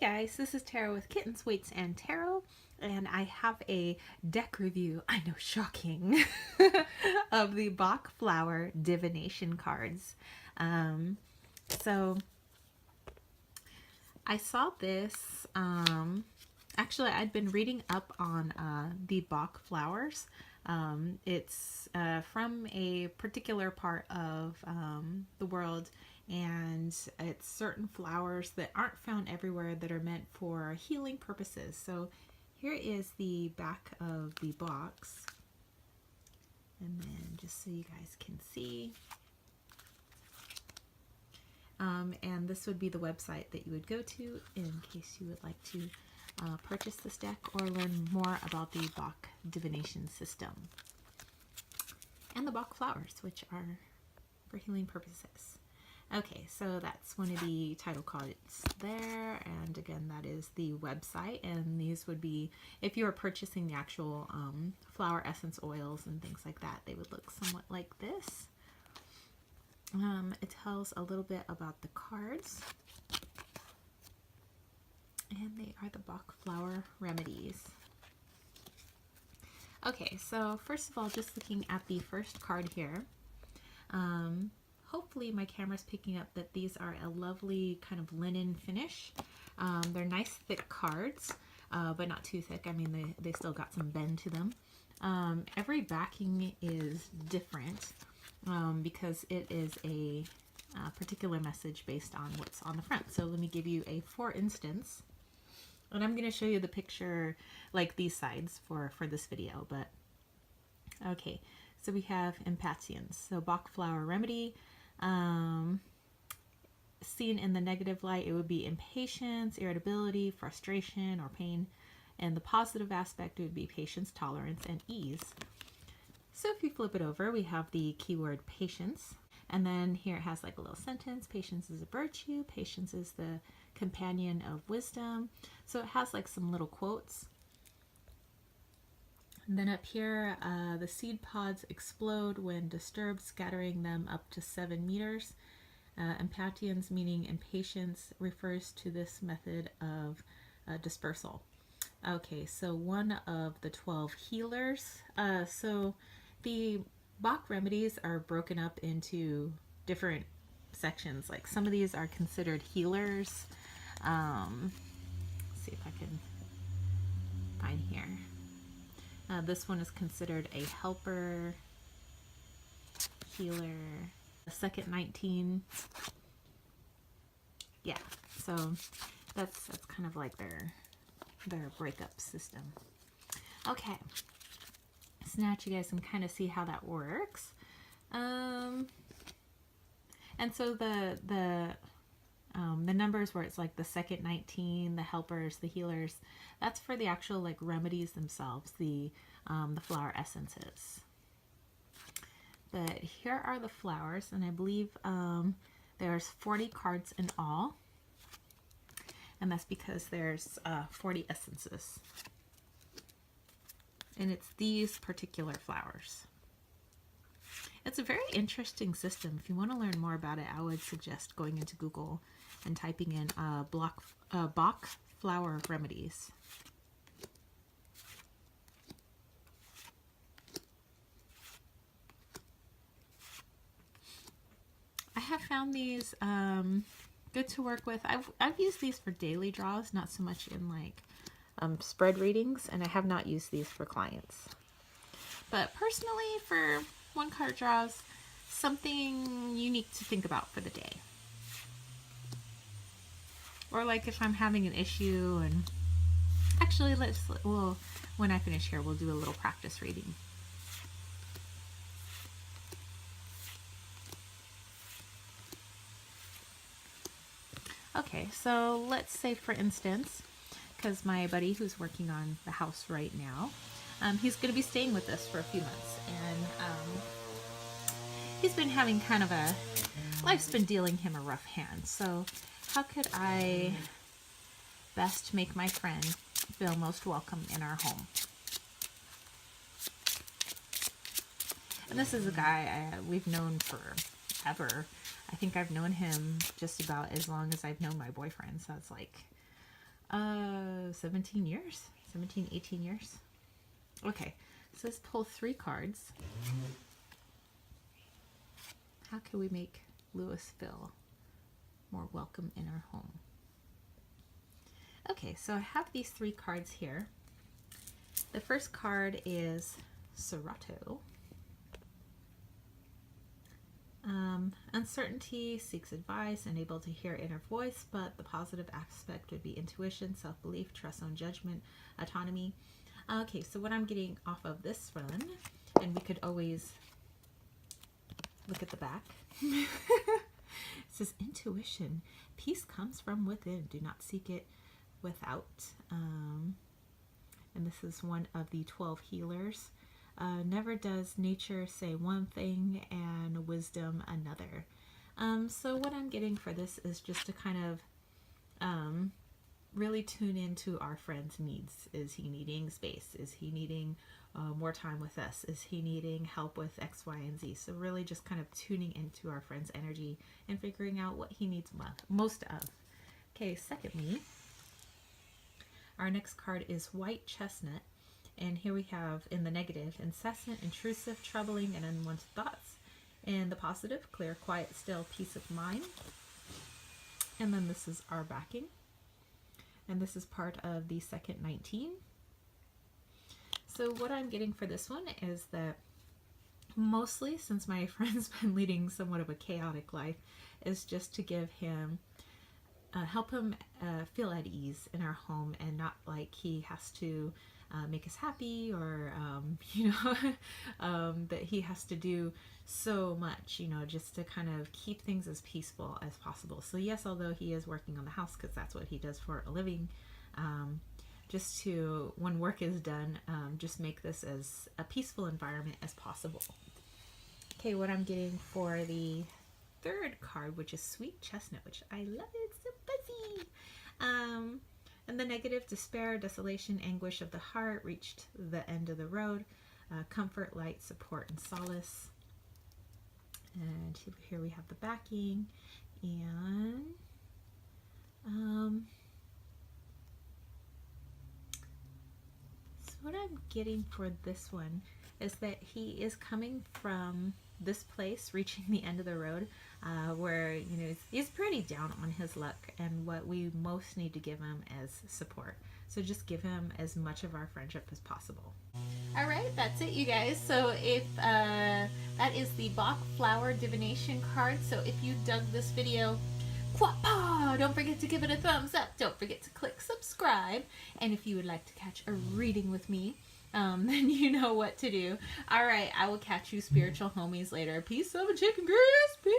Guys, this is Tarot with Kittens, Weights, and Tarot, and I have a deck review, I know, shocking, of the Bach Flower Divination cards. So I saw this, actually I'd been reading up on the Bach flowers. It's from a particular part of the world, and it's certain flowers that aren't found everywhere that are meant for healing purposes. So here is the back of the box, and then just so you guys can see, and this would be the website that you would go to in case you would like to purchase this deck or learn more about the Bach divination system and the Bach flowers, which are for healing purposes. Okay, so that's one of the title cards there, and again, that is the website, and these would be, if you are purchasing the actual flower essence oils and things like that, they would look somewhat like this. It tells a little bit about the cards, and they are the Bach flower remedies. Okay, so first of all, just looking at the first card here, hopefully my camera's picking up that these are a lovely kind of linen finish. They're nice thick cards, but not too thick. I mean, they still got some bend to them. Every backing is different because it is a particular message based on what's on the front. So let me give you a for instance, and I'm going to show you the picture like these sides for this video, but okay. So we have impatience. So Bach flower remedy. Seen in the negative light, it would be impatience, irritability, frustration, or pain. And the positive aspect, it would be patience, tolerance, and ease. So if you flip it over, we have the keyword patience. And then here it has like a little sentence. Patience is a virtue. Patience is the companion of wisdom. So it has like some little quotes. And then up here, the seed pods explode when disturbed, scattering them up to 7 meters. Impatience, meaning impatience, refers to this method of dispersal. Okay, so one of the 12 healers. So the Bach remedies are broken up into different sections. Like some of these are considered healers. Let's see if I can find here. This one is considered a helper, healer, the second 19. Yeah, so that's kind of like their breakup system. Okay, so now you guys can kind of see how that works. And so the numbers where it's like the second 19, the helpers, the healers, that's for the actual like remedies themselves, the flower essences. But here are the flowers, and I believe there's 40 cards in all, and that's because there's 40 essences, and it's these particular flowers. It's a very interesting system. If you want to learn more about it, I would suggest going into Google and typing in Bach flower remedies. I have found these good to work with. I've used these for daily draws, not so much in like spread readings, and I have not used these for clients. But personally, for one card draws, something unique to think about for the day. Or like if I'm having an issue, and actually when I finish here, we'll do a little practice reading. Okay, so let's say for instance, because my buddy who's working on the house right now, he's going to be staying with us for a few months, and he's been having kind of life's been dealing him a rough hand. So how could I best make my friend feel most welcome in our home? And this is a guy we've known forever. I think I've known him just about as long as I've known my boyfriend, so it's like 17 years, 17, 18 years. Okay, so let's pull 3 cards. How can we make Lewis feel more welcome in our home? Okay, so I have these 3 cards here. The first card is Serato. Uncertainty, seeks advice, unable to hear inner voice, but the positive aspect would be intuition, self-belief, trust on judgment, autonomy. Okay, so what I'm getting off of this one, and we could always look at the back. It says intuition. Peace comes from within. Do not seek it without. And this is one of the 12 healers. Never does nature say one thing and wisdom another. So what I'm getting for this is just to kind of really tune into our friend's needs. Is he needing space? Is he needing more time with us? Is he needing help with X, Y, and Z? So really just kind of tuning into our friend's energy and figuring out what he needs most of. Okay, secondly, our next card is White Chestnut. And here we have, in the negative, incessant, intrusive, troubling, and unwanted thoughts. In the positive, clear, quiet, still, peace of mind. And then this is our backing. And this is part of the second 19. So what I'm getting for this one is that mostly, since my friend's been leading somewhat of a chaotic life, is just to give him, help him feel at ease in our home, and not like he has to make us happy, or that he has to do so much, just to kind of keep things as peaceful as possible. So yes, although he is working on the house because that's what he does for a living, just to, when work is done, just make this as a peaceful environment as possible. Okay, what I'm getting for the third card, which is Sweet Chestnut, which I love it, it's so fuzzy. And the negative, despair, desolation, anguish of the heart, reached the end of the road, comfort, light, support, and solace. And here we have the backing. And so what I'm getting for this one is that he is coming from this place, reaching the end of the road, where he's pretty down on his luck, and what we most need to give him is support. So just give him as much of our friendship as possible. All right, that's it, you guys. So if that is the Bach Flower Divination card. So if you dug this video, don't forget to give it a thumbs up. Don't forget to click subscribe. And if you would like to catch a reading with me, then you know what to do. All right, I will catch you spiritual homies later. Peace, love, and chicken grease. Peace.